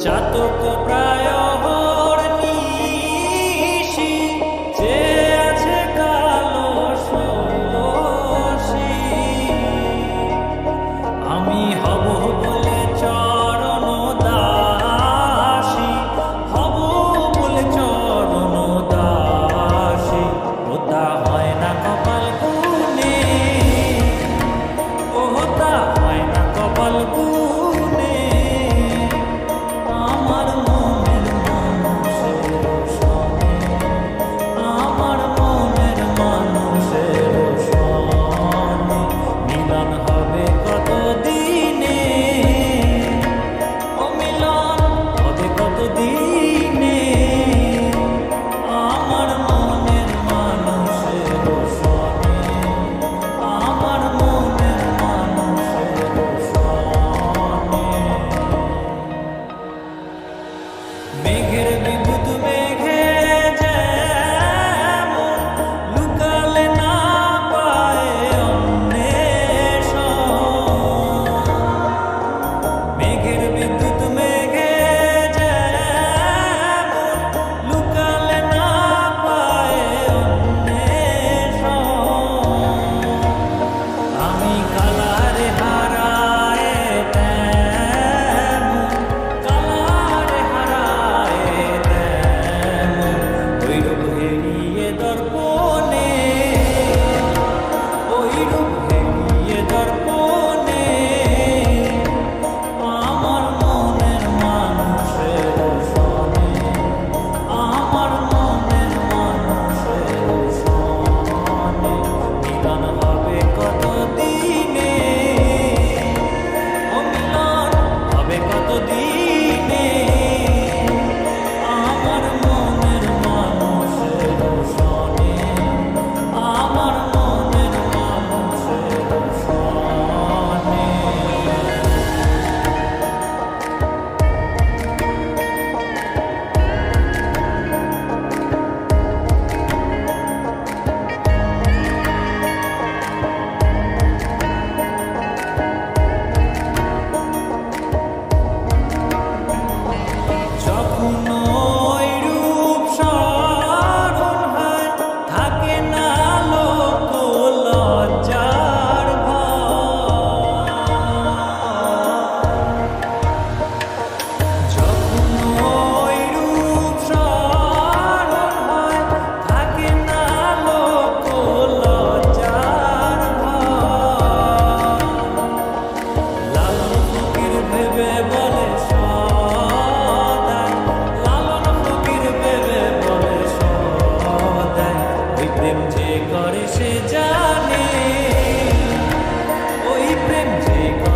চাতক প্রায় নিশি যে আছে কালো ষোলশী আমি হব বলে চরণ দাসী হব বলে চরণ দাসী ওটা হয় না কপাল গুনে ওটা হয় না কপাল গুনে আমার মনের মানুষের সনে আমার মনের মানুষের সনে মিলন হবে কত দিনে ও মিলন হবে কত দিনে আমার মনের মানুষের সনে আমার মনের মানুষের সনে মেঘের বিদ্যুৎ মেঘে যেমন লুকালে না পায় অন্বেষণ মেঘের বিদ্যুৎ মেঘে যেমন লুকালে না পায় অন্বেষণ আমি কালারে হারায় তেমন কালারে হারায় তেমন ওই রূপ হেরিয়ে দর্পণে ওই রূপ হেরিয়ে দর্পণে আমার মনের মানুষের সনে আমার মনের মানুষের সনে মিলন হবে কত দিনে ও মিলন হবে কত দিনে আমার মনের মানুষের সনে আমার মনের মানুষের সনে যখন ওই রূপ স্মরণ হয় থাকে না লোক লজ্জার ভয় যখন ওই রূপ স্মরণ হয় থাকে না লোক লজ্জার ভয় লালন ফকির ভেবে বলে সদাই লালন ফকির ভেবে বলে সদাই ওই প্রেম যে করে সে জানে ওই প্রেম যে করে